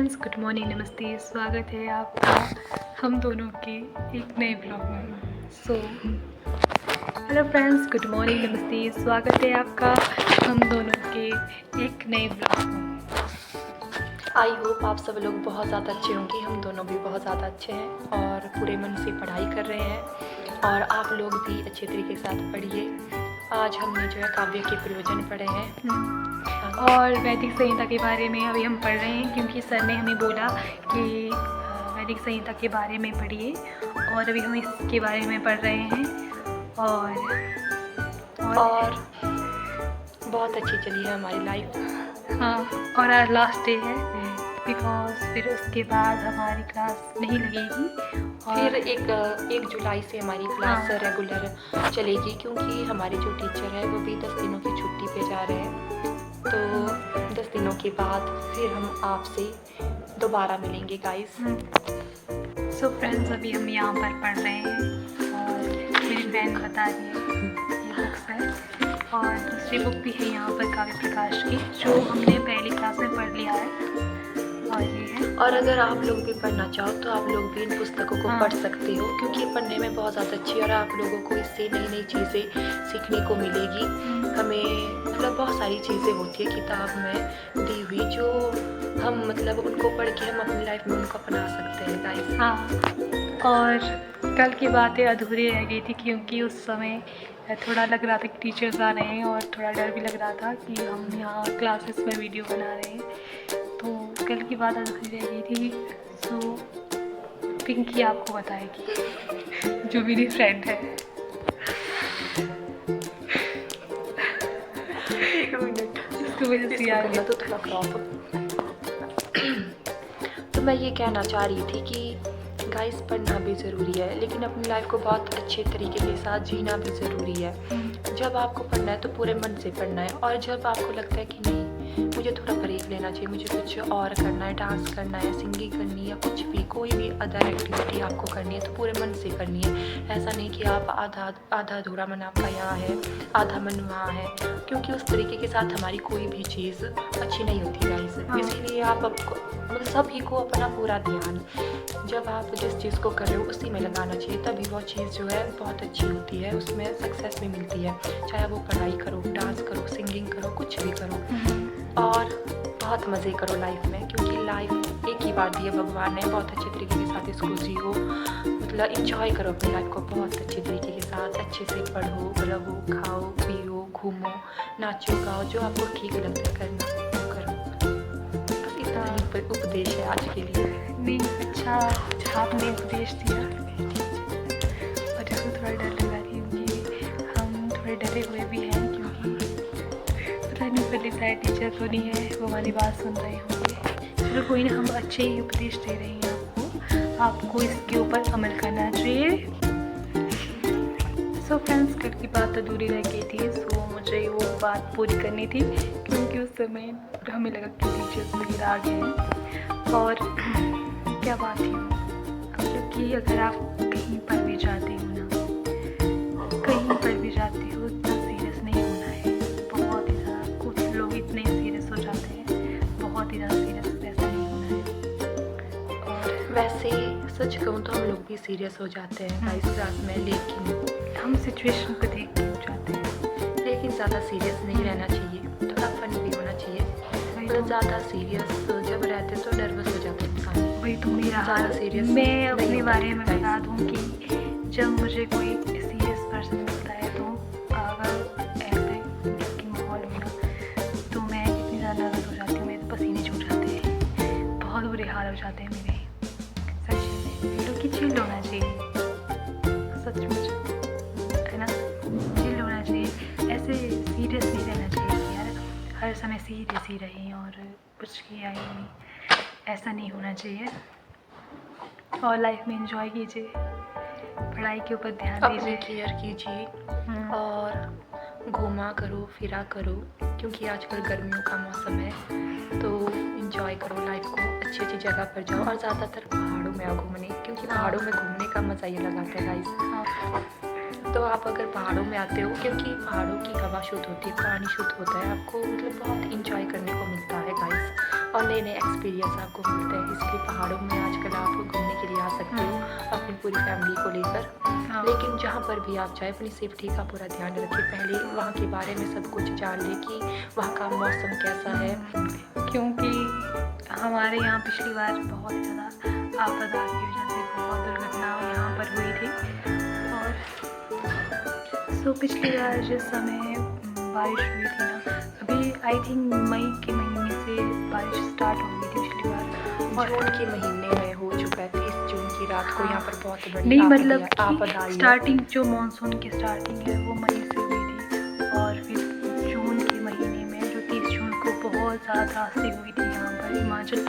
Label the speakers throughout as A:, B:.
A: Friends, good morning, नमस्ते। स्वागत है आपका हम दोनों के एक नए ब्लॉग में। हेलो फ्रेंड्स, गुड मॉर्निंग, नमस्ते। स्वागत है आपका हम दोनों के एक नए ब्लॉग में।
B: आई होप आप सब लोग बहुत ज़्यादा अच्छे होंगे। हम दोनों भी बहुत ज़्यादा अच्छे हैं और पूरे मन से पढ़ाई कर रहे हैं और आप लोग भी अच्छे तरीके के साथ पढ़िए। आज हमने जो है काव्य के प्रयोजन पढ़े हैं
A: और वैदिक संहिता के बारे में अभी हम पढ़ रहे हैं, क्योंकि सर ने हमें बोला कि वैदिक संहिता के बारे में पढ़िए, और अभी हम इसके बारे में पढ़ रहे हैं। और
B: बहुत अच्छी चली है हमारी लाइफ।
A: हाँ, और आज लास्ट डे है, बिकॉज फिर उसके बाद हमारी क्लास नहीं लगेगी।
B: फिर एक जुलाई से हमारी क्लास रेगुलर चलेगी, क्योंकि हमारे जो टीचर है वो भी 10 दिनों की छुट्टी पे जा रहे हैं। तो 10 दिनों के बाद फिर हम आपसे दोबारा मिलेंगे गाइस।
A: सो फ्रेंड्स, अभी हम यहाँ पर पढ़ रहे हैं और मेरी बहन बता रही है ये बुक्स है, और दूसरी बुक भी है यहाँ पर काव्य प्रकाश की, जो हमने पहली क्लास में पढ़ लिया है। और ये है,
B: और अगर आप लोग भी पढ़ना चाहो तो आप लोग भी इन पुस्तकों को पढ़ सकते हो, क्योंकि पढ़ने में बहुत ज़्यादा अच्छी है और आप लोगों को इससे नई नई चीज़ें सीखने को मिलेगी। हमें मतलब बहुत सारी चीज़ें होती है किताब में दी हुई, जो हम मतलब उनको पढ़ के हम अपनी लाइफ में उनको अपना सकते हैं गाइस।
A: हाँ, और कल की बातें अधूरी रह गई थी, क्योंकि उस समय थोड़ा लग रहा था कि टीचर्स आ रहे हैं, और थोड़ा डर भी लग रहा था कि हम यहाँ क्लासेस में वीडियो बना रहे हैं, तो कल की बात अधूरी रह गई थी। सो पिंकी आपको बताएगी, जो मेरी फ्रेंड है। इसको वजह से याद
B: तो थोड़ा क्रॉप। तो मैं ये कहना चाह रही थी कि गाइस पढ़ना भी ज़रूरी है, लेकिन अपनी लाइफ को बहुत अच्छे तरीके के साथ जीना भी ज़रूरी है। जब आपको पढ़ना है तो पूरे मन से पढ़ना है, और जब आपको लगता है कि नहीं मुझे थोड़ा ब्रेक लेना चाहिए, मुझे कुछ और करना है, डांस करना है, सिंगिंग करनी है, या कुछ भी कोई भी अदर एक्टिविटी आपको करनी है, तो पूरे मन से करनी है। ऐसा नहीं कि आप आधा अधूरा मन आपका यहाँ है, आधा मन वहाँ है, क्योंकि उस तरीके के साथ हमारी कोई भी चीज़ अच्छी नहीं होती गाइस। इसीलिए आप मतलब सभी को अपना पूरा ध्यान जब आप जिस चीज़ को कर रहे हो उसी में लगाना चाहिए, तभी वो चीज़ जो है बहुत अच्छी होती है, उसमें सक्सेस भी मिलती है। चाहे वो पढ़ाई करो, डांस करो, सिंगिंग करो, कुछ भी करो, और बहुत मज़े करो लाइफ में, क्योंकि लाइफ एक ही बार दी है भगवान ने। बहुत अच्छे तरीके के साथ इसको जियो, मतलब इंजॉय करो अपनी लाइफ को बहुत अच्छे तरीके के साथ। अच्छे से पढ़ो, रहो, खाओ, पियो, घूमो, नाचो, गाओ, जो आपको ठीक लगता है करना वो करो। बस इतना ही उपदेश है आज के लिए।
A: नहीं, अच्छा आपने उपदेश दिया, और इसको थोड़ा डर लगा रही हूँ कि हम थोड़े डरे हुए भी हैं, क्योंकि पता नहीं पहले सारे टीचर तो नहीं है वो हमारी बात सुन रहे होंगे। चलो कोई ना, हम अच्छे ही उपदेश दे रहे हैं आपको इसके ऊपर अमल करना चाहिए। सो फ्रेंड्स, कल की बात अधूरी रह गई थी, सो मुझे वो बात पूरी करनी थी, क्योंकि उस समय हमें लगा कि टीचर्स वगैरह आ गए हैं। और क्या बात है मतलब कि अगर आप कहीं पर भी जाते हो ना, कहीं पर भी जाते हो, इतना सीरियस नहीं होना है। बहुत ही ज़्यादा कुछ लोग इतने सीरियस हो जाते हैं, बहुत ही ज़्यादा सीरियस, ऐसा नहीं होना है। और
B: वैसे सच कहूँ तो हम लोग भी सीरियस हो जाते हैं गाइस क्लास में, लेकिन
A: हम सिचुएशन को देख के हो जाते हैं।
B: लेकिन ज़्यादा सीरियस नहीं रहना चाहिए, थोड़ा फन भी होना चाहिए। मतलब ज़्यादा सीरियस जब रहते तो नर्वस हो जाते हैं इंसान।
A: वही तो मेरा हाल।
B: सीरियस
A: मैं अपने बारे में बता दूँ कि जब मुझे कोई सीरियस पर्सन मिलता है, तो अगर ऐसे कि माहौल होगा, तो मैं इतनी ज़्यादा नर्वस हो जाती हूँ, मेरे पसीने छूट जाते हैं, बहुत बुरे हाल हो जाते हैं मेरे। सच में लोग की चिल होना चाहिए, सचमुच है ना, चिल होना चाहिए। ऐसे सीरियस नहीं रहना चाहिए कि यार हर समय सीरियस ही रहें और कुछ किया ही नहीं, ऐसा नहीं होना चाहिए। और लाइफ में एंजॉय कीजिए, पढ़ाई के ऊपर ध्यान
B: अपनी
A: दीजिए,
B: केयर कीजिए और घूमा करो, फिरा करो, क्योंकि आजकल गर्मियों का मौसम है। तो इंजॉय करो लाइफ को, अच्छी अच्छी जगह पर जाओ, और ज़्यादातर पहाड़ों में आओ घूमने, क्योंकि पहाड़ों में घूमने का मज़ा ही अलग आता है गाइस। तो आप अगर पहाड़ों में आते हो, क्योंकि पहाड़ों की हवा शुद्ध होती है, पानी शुद्ध होता है, आपको मतलब बहुत इंजॉय करने को मिलता है गाइस, और नए नए एक्सपीरियंस आपको मिलते हैं। इसलिए पहाड़ों में आजकल आप घूमने के लिए आ सकते हो अपनी पूरी फैमिली को लेकर।
A: हाँ।
B: लेकिन जहाँ पर भी आप जाए अपनी सेफ्टी का पूरा ध्यान रखें, पहले वहाँ के बारे में सब कुछ जान लें कि वहाँ का मौसम कैसा है।
A: क्योंकि हमारे यहाँ पिछली बार बहुत ज़्यादा आपदा की वजह से बहुत दुर्घटना यहाँ पर हुई थी। और पिछली बार जिस समय बारिश हुई थी ना, अभी आई थिंक मई के महीने से बारिश स्टार्ट हो गई थी पिछली बार, और
B: जून के महीने में हो चुका है। 30 जून की रात को यहाँ पर बहुत बड़ी
A: नहीं मतलब
B: आपदा आई है।
A: स्टार्टिंग जो मानसून की स्टार्टिंग है वो मई से हुई थी, और फिर जून के महीने में जो 30 जून को बहुत ज़्यादा त्रासदी हुई थी यहाँ पर हिमाचल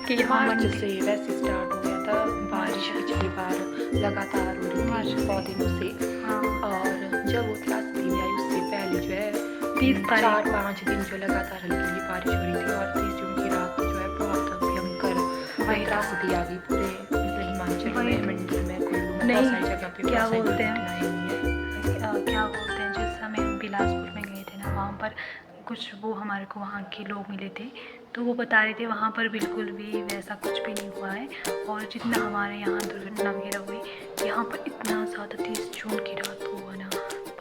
A: के यहाँ
B: मार्च से वैसे स्टार्ट हो गया था बारिश पिछली बार, लगातार हो रही थी बहुत दिनों से।
A: हाँ।
B: और जब वो त्रासदी में आई उससे पहले जो है 4-5 दिन जो लगातार हल्की हल्की बारिश हो रही थी, और 30 जून की रात जो है बहुत भयंकर त्रासदी आ गई पूरे हिमाचल में, मंडी में, कुल्लू में, बहुत सारी जगह पे
A: क्या
B: बहुत सारी
A: बोलते हैं
B: घटनाएं हुई है।
A: क्या बोलते हैं, जिस समय हम बिलासपुर में गए थे ना, वहाँ पर कुछ वो हमारे को वहाँ के लोग मिले थे, तो वो बता रहे थे वहाँ पर बिल्कुल भी वैसा कुछ भी नहीं हुआ है। और जितना हमारे यहाँ दुर्घटना वगैरह हुई, यहाँ पर इतना ज़्यादा 30 जून की रात को हुआ ना,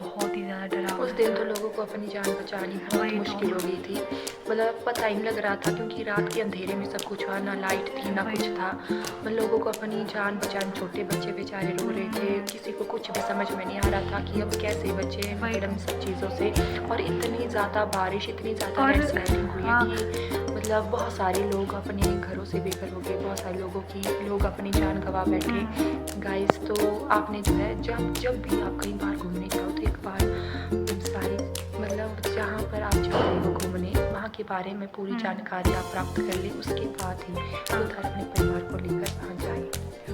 A: बहुत ही ज़्यादा डरावना।
B: उस दिन तो लोगों को अपनी जान बचानी बहुत मुश्किल हो गई थी, मतलब पता ही नहीं लग रहा था, क्योंकि रात के अंधेरे में सब कुछ हुआ, ना लाइट थी ना कुछ था। मतलब लोगों को अपनी जान बचानी, छोटे बच्चे बेचारे रो रहे थे, किसी को कुछ भी समझ में नहीं आ रहा था कि अब कैसे बचे मतलब इन सब चीज़ों से। और इतनी ज़्यादा बारिश, इतनी ज़्यादा लैंडस्लाइडिंग हुई है कि मतलब बहुत सारे लोग अपने घरों से बेघर हो गए, बहुत सारे लोग अपनी जान गंवा बैठे गाइस। तो आपने जो है जब भी आप कहीं बाहर घूमने जाओ तो एक बार सारी मतलब जहाँ पर आप जा रहे हो घूमने, वहाँ के बारे में पूरी जानकारी आप प्राप्त कर लें, उसके बाद ही उधर अपने परिवार को लेकर वहाँ जाए।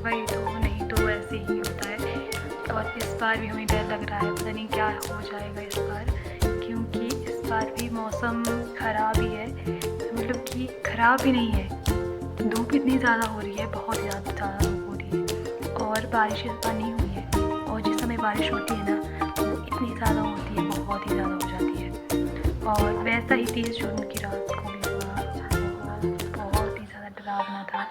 A: वही तो, नहीं तो ऐसे ही होता है। और इस बार भी हमें डर लग रहा है, पता नहीं क्या हो जाएगा इस बार, क्योंकि इस बार भी मौसम ख़राब ही है, मतलब कि ख़राब ही नहीं है, धूप इतनी ज़्यादा हो रही है, बहुत ज़्यादा धूप हो रही है, और बारिश इस बार नहीं हुई है। और जिस समय बारिश होती है ना, वो इतनी ज़्यादा होती है, बहुत ही ज़्यादा हो जाती है। और वैसा ही 30 जून की रात को भी हुआ, बहुत ही ज़्यादा डरावना था,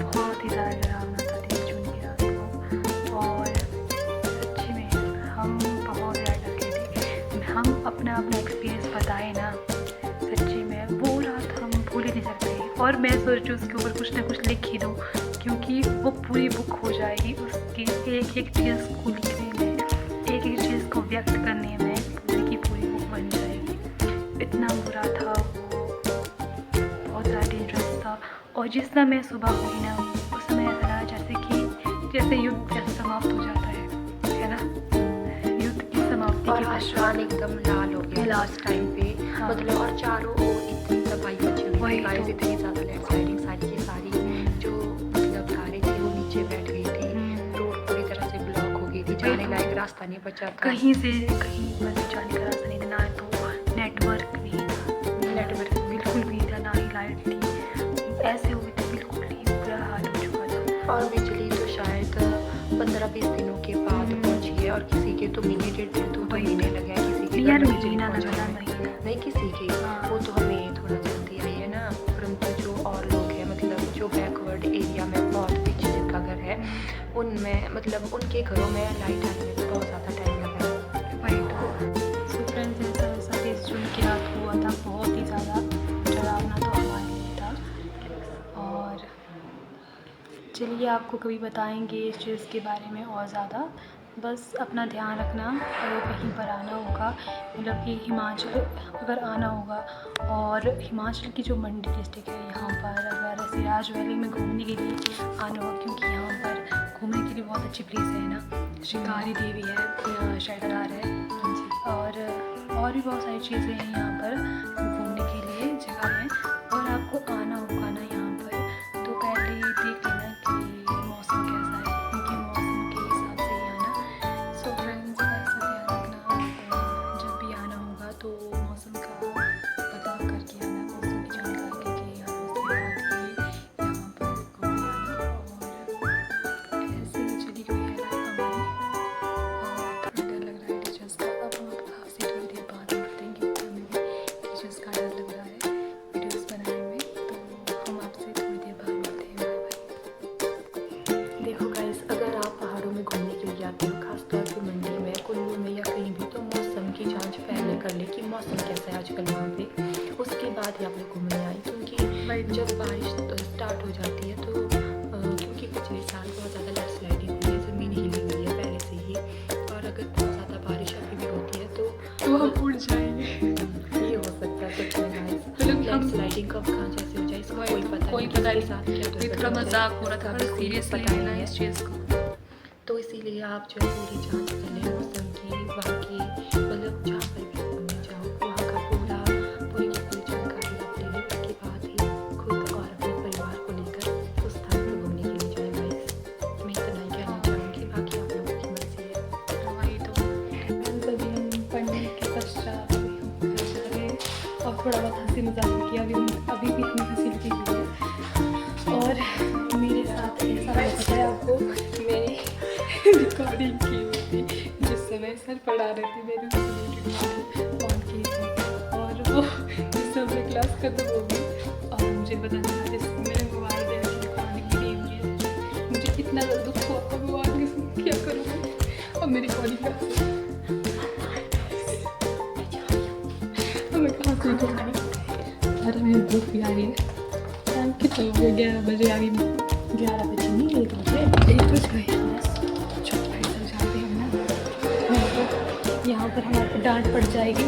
A: बहुत ही ज़्यादा डरावना था 30 जून की रात को। और सच्ची में हम बहुत ज़्यादा डर गए थे। हम अपना एक्सपीरियंस बताए ना, सच्ची में वो रात हम भूल ही नहीं सकते। और मैं सोचूँ उसके ऊपर कुछ ना कुछ लिख ही दूँ, क्योंकि वो पूरी बुक हो जाएगी उसकी एक एक चीज़ को लिखने में, एक एक चीज़ को व्यक्त करने में पूरी की पूरी बुक बन जाएगी। इतना बुरा था वो, बहुत ज़्यादा डेंजरस था। और जिस समय सुबह हुई ना, उस समय ऐसा लगा जैसे युद्ध जैसे समाप्त हो जाता है ना, युद्ध की समाप्ति
B: और
A: के
B: आसमान एकदम लाल हो गया लास्ट टाइम पे।
A: हाँ।
B: मतलब और चारों ओर इतनी तबाही मची हुई थी गाइस, इतनी ज़्यादा लैंडस्लाइडिंग, सारी की सारी जो मतलब कारें थी वो नीचे बैठ गई थी, रोड पूरी तरह से ब्लॉक हो गई थी, जाने लायक रास्ता नहीं बचा था,
A: कहीं से कहीं पर जाने का रास्ता नहीं था, ना तो नेटवर्क नहीं था, नेटवर्क बिल्कुल भी था, ना ही लाइट थी, ऐसे हुए थे, बिल्कुल ही बुरा हाल हो चुका था।
B: और बिजली तो शायद 15-20 दिनों के बाद पहुंची है, और किसी के तो महीने 1.5-2 महीने लगे हैं, किसी के
A: यार
B: घर में बिजली
A: महीना
B: पहुंचने
A: लगा
B: में।
A: महीना,
B: नहीं किसी के, वो तो हमें थोड़ा जल्दी आई है ना, परंतु जो और लोग हैं मतलब जो बैकवर्ड एरिया में बहुत पीछे जिनका घर है, उनमें मतलब उनके घरों में लाइट आने में बहुत ज़्यादा टाइम लगा है।
A: वही तो। सो फ्रेंड्स, ऐसा 30 जून की रात हुआ था, बहुत ही ज़्यादा डरावना तो हमारे लिए था। और चलिए आपको कभी बताएंगे इस चीज़ के बारे में और ज़्यादा। बस अपना ध्यान रखना, अगर कहीं पर आना होगा, मतलब कि हिमाचल अगर आना होगा, और हिमाचल की जो मंडी डिस्ट्रिक्ट है यहाँ पर अगर सिराज वैली में घूमने के लिए आना होगा, क्योंकि यहाँ पर घूमने के लिए बहुत अच्छी प्लेस है ना, शिकारी देवी है, शैलदार है, और भी बहुत सारी चीज़ें हैं यहाँ पर घूमने के लिए जगह है। और आपको आना होगा ना यहाँ पर, तो पहले देख लेना कि मौसम कैसा है, क्योंकि मौसम के हिसाब से ही आना। सो फ्रेंड्स, ऐसा ध्यान रखना, जब भी आना होगा तो मौसम का पता करके आना, मौसम की जानकारी लेके आना, उसके बाद ही यहाँ पर घूमने आना। और ऐसे ही
B: बात ही आप लोग घूमने आए, क्योंकि जब बारिश स्टार्ट हो जाती है तो क्योंकि पिछले साल बहुत ज़्यादा लैंडस्लाइडिंग हुई है, ज़मीन हिली हुई है पहले से ही, और अगर बहुत ज़्यादा बारिश अभी भी होती है तो
A: हम उड़ जाएंगे।
B: ये हो सकता है सच में गाइस। लैंडस्लाइडिंग कब कहाँ जैसे हो जाए इसका कोई पता नहीं। साथ क्या
A: थोड़ा मजाक हो रहा था, पर सीरियसली लेना है इस चीज़ को।
B: तो इसीलिए आप जो है पूरी जांच कर लें मौसम की, वहाँ की, मतलब जहाँ पर भी घूमने जाओ वहाँ का पूरी की पूरी जानकारी आप ले लें। उसके बाद ही खुद और अपने परिवार को लेकर उस स्थान पर घूमने के लिए जाएं गाइस। मैं इतना ही कहना चाहूँगी, बाकी आप लोगों की मर्जी है।
A: वही तो तभी हम पढ़ने के पश्चात अभी हम घर जा रहे हैं और थोड़ा बहुत हंसी मजाक किया। अभी भी हमें फैसिलिटी दी है और मेरे साथ ऐसा होता है आपको मेरी रिकॉर्डिंग की हुई थी जिस समय सर पढ़ा रहे थे, मैंने ऑन की थी और वो जिस समय क्लास खत्म हो गई और मुझे पता चला जिस मेरे मोबाइल में रिकॉर्डिंग की हुई है। मुझे इतना दुख हुआ था, भगवान के क्या करूँगा और मेरी रिकॉर्डिंग का मैं कहाँ से करूँगी और हमें भूख भी आ रही है। टाइम कितना हो गया? 11 बजे आ गई। 11 बजे नहीं, 1 बजे 1 बज गए। यहाँ पर हमारे डांट पड़ जाएगी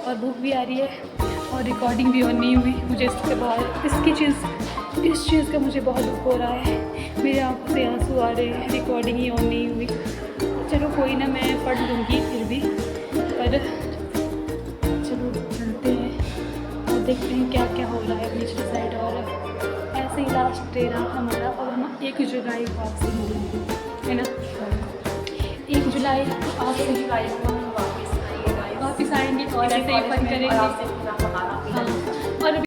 A: और भूख भी आ रही है और रिकॉर्डिंग भी ऑन नहीं हुई। मुझे इसके बाद इस चीज़ का मुझे बहुत दुख हो रहा है। मेरे आंखों से आंसू आ रहे हैं, रिकॉर्डिंग ही ऑन नहीं हुई। चलो कोई ना, मैं पढ़ लूँगी फिर भी, पर चलो चलते हैं और देखते हैं क्या क्या हो रहा है पिछली साइड। और ऐसे ही लास्ट डे रहा हमारा और हम 1 जुलाई को आपसे मिलेंगे, है ना? 1 जुलाई को आपसे वापस आएंगे और ऐसे ही फन करेंगे। हाँ